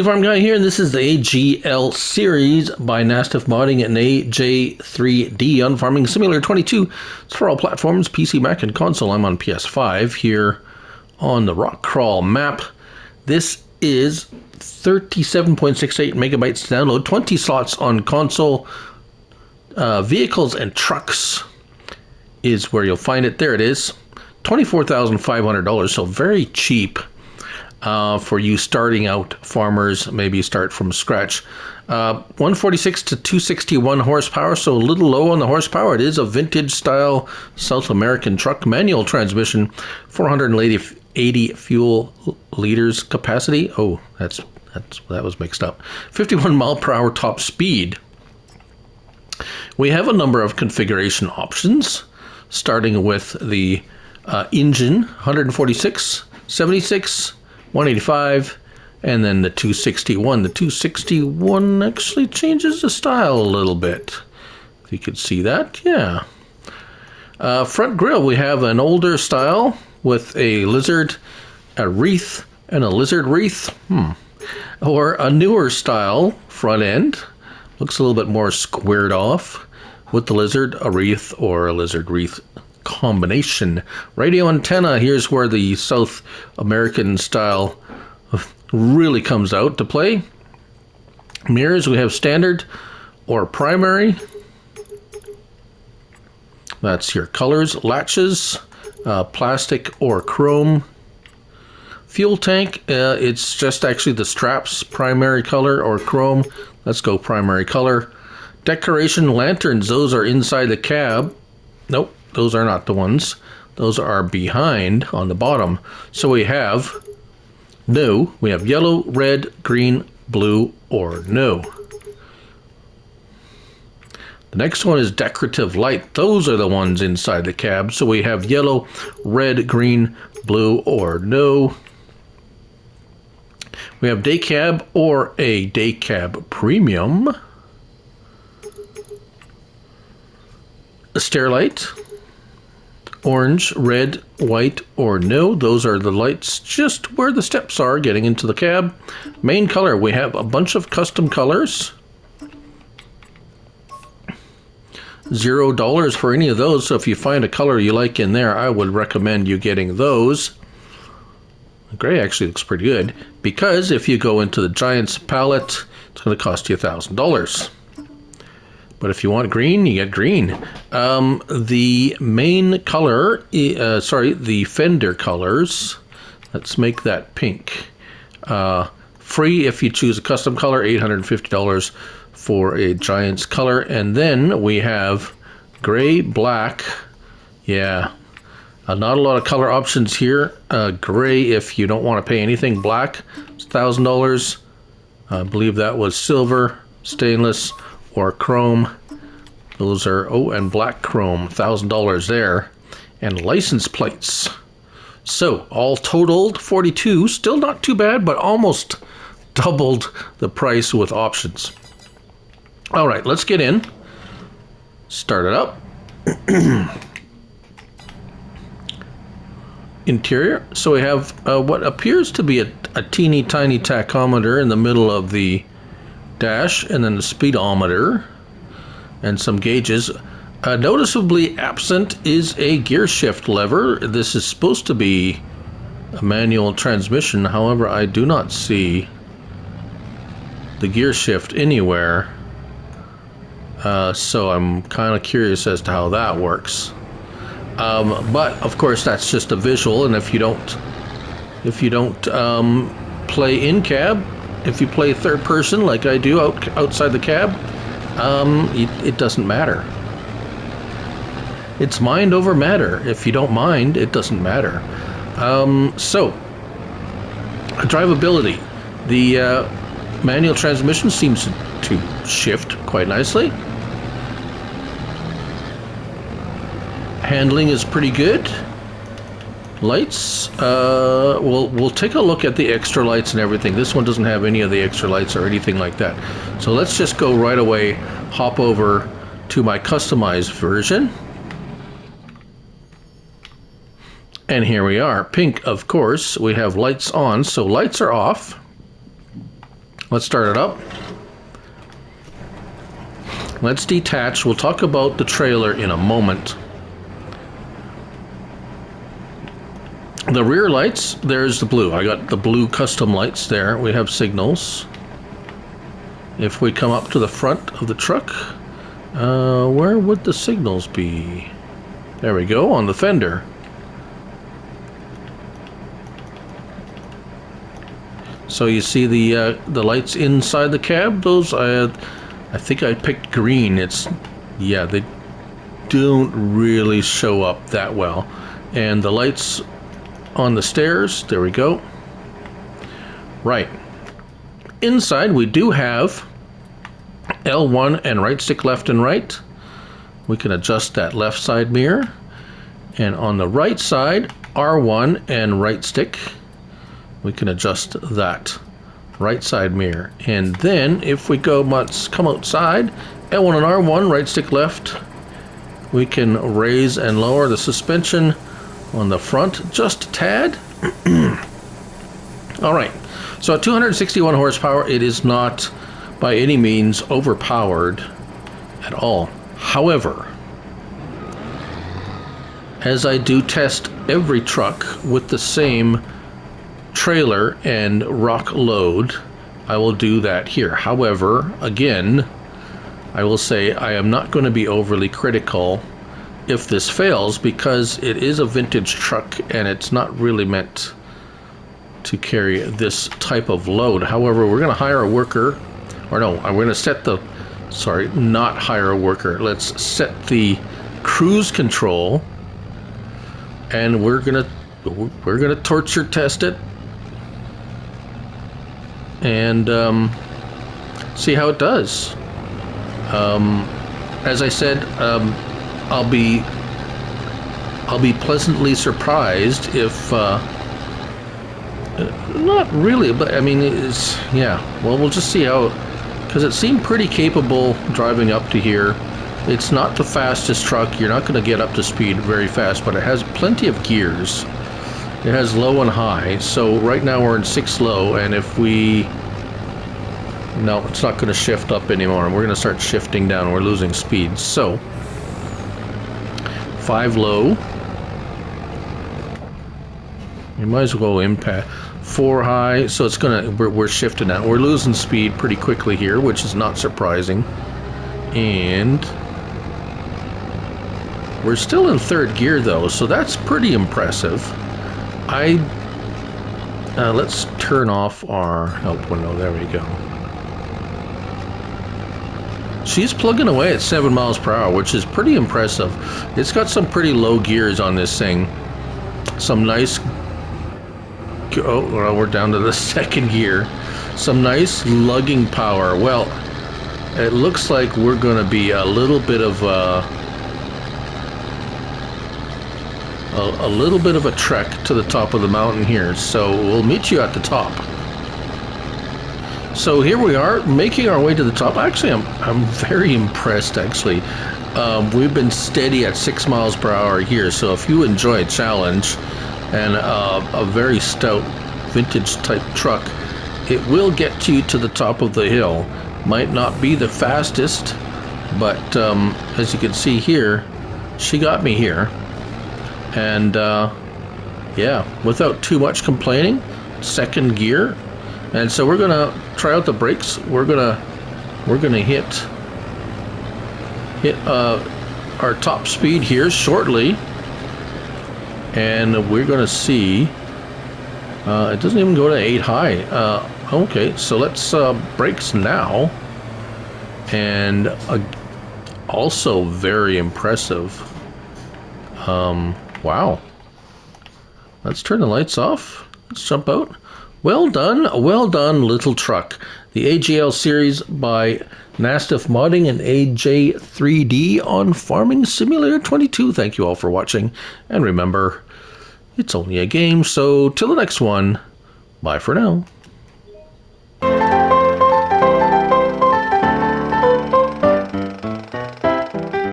Family Farm Guy here, and this is the AGL Series by Nasif Modding and AJ3D on Farming Simulator 22. It's for all platforms, PC, Mac, and console. I'm on PS5 here on the Rock Crawl map. This is 37.68 megabytes to download, 20 slots on console. Vehicles and trucks is where you'll find it. There it is. $24,500, so very cheap. For you starting out farmers, maybe start from scratch. 146 to 261 horsepower, so a little low on the horsepower. It is a vintage style South American truck, manual transmission, 480 fuel liters capacity. Oh, that was mixed up. 51 mile per hour top speed. We have a number of configuration options, starting with the engine, 146, 76, 185, and then the 261. The 261 actually changes the style a little bit. If you could see that, yeah. Front grille, we have an older style with a lizard, a wreath, and a lizard wreath. Or a newer style front end. Looks a little bit more squared off with the lizard, a wreath, or a lizard wreath combination. Radio antenna, here's where the South American style really comes out to play. Mirrors, we have standard or primary. That's your colors. Latches, plastic or chrome. Fuel tank, it's just actually the straps, primary color or chrome. Let's go primary color. Decoration lanterns, those are inside the cab. Nope. Those are not the ones. Those are behind on the bottom. So we have no. We have yellow, red, green, blue, or no. The next one is decorative light. Those are the ones inside the cab. So we have yellow, red, green, blue, or no. We have day cab or a day cab premium. A stair light. Orange, red, white, or no. Those are the lights just where the steps are getting into the cab. Main color, we have a bunch of custom colors. $0 for any of those, so if you find a color you like in there, I would recommend you getting those. Gray actually looks pretty good, because if you go into the Giants palette, it's going to cost you $1,000. But if you want green, you get green. The main color, the fender colors, let's make that pink. Free if you choose a custom color, $850 for a Giants color. And then we have gray, black. Yeah, not a lot of color options here. Gray if you don't want to pay anything. Black, it's $1,000. I believe that was silver, stainless, or chrome. Those are, and black chrome, $1,000 there. And license plates. So, all totaled, 42, still not too bad, but almost doubled the price with options. All right, let's get in. Start it up. Interior, so we have what appears to be a teeny tiny tachometer in the middle of the dash, and then the speedometer and some gauges. Noticeably absent is a gear shift lever. This is supposed to be a manual transmission, however I do not see the gear shift anywhere, so I'm kind of curious as to how that works. But of course that's just a visual, and if you don't play in cab, if you play third person like I do outside the cab, it doesn't matter. It's mind over matter. If you don't mind, it doesn't matter. So, drivability. The manual transmission seems to shift quite nicely. Handling is pretty good. Lights, we'll take a look at the extra lights and everything. This one doesn't have any of the extra lights or anything like that. So let's just go right away, hop over to my customized version. And here we are. Pink, of course, we have lights on, so lights are off. Let's start it up. Let's detach. We'll talk about the trailer in a moment. The rear lights, there's the blue. I got the blue custom lights there. We have signals. If we come up to the front of the truck, where would the signals be? There we go, on the fender. So you see the lights inside the cab. Those I think I picked green. Yeah, they don't really show up that well. And the lights on the stairs, there we go. Right. Inside we do have L1 and right stick left and right. We can adjust that left side mirror. And on the right side, R1 and right stick. We can adjust that right side mirror. And then if we come outside, L1 and R1, right stick left, we can raise and lower the suspension on the front just a tad. All right, so at 261 horsepower, it is not by any means overpowered at all. However, as I do test every truck with the same trailer and rock load, I will do that here. However, again, I will say I am not going to be overly critical if this fails, because it is a vintage truck and it's not really meant to carry this type of load. However, we're going to hire a worker, or no, we're going to set the, sorry, not hire a worker. Let's set the cruise control, and we're gonna torture test it and see how it does. As I said, I'll be pleasantly surprised if not really, but I mean, it's, yeah, well, we'll just see how, because it seemed pretty capable driving up to here. It's not the fastest truck. You're not going to get up to speed very fast, but it has plenty of gears. It has low and high. So right now we're in 6 low, and if we, no, it's not going to shift up anymore. We're going to start shifting down. We're losing speed. So 5 low. You might as well impact. 4 high. So it's gonna, we're shifting now. We're losing speed pretty quickly here, which is not surprising. And we're still in 3rd gear though, so that's pretty impressive. Let's turn off our help window. There we go. She's plugging away at 7 miles per hour, which is pretty impressive. It's got some pretty low gears on this thing. Some nice, oh, well, we're down to the 2nd gear. Some nice lugging power. Well, it looks like we're going to be a little bit of a trek to the top of the mountain here. So we'll meet you at the top. So here we are, making our way to the top. Actually, I'm very impressed, actually. We've been steady at 6 miles per hour here, so if you enjoy a challenge and a very stout vintage type truck, it will get you to the top of the hill. Might not be the fastest, but as you can see here, she got me here. And yeah, without too much complaining, 2nd gear. And so we're gonna try out the brakes. We're gonna hit our top speed here shortly, and we're gonna see. It doesn't even go to 8 high. Okay, so let's brakes now, and also very impressive. Wow. Let's turn the lights off. Let's jump out. Well done, little truck. The AGL Series by Nasif Modding and AJ3D on Farming Simulator 22. Thank you all for watching, and remember, it's only a game, so till the next one, bye for now.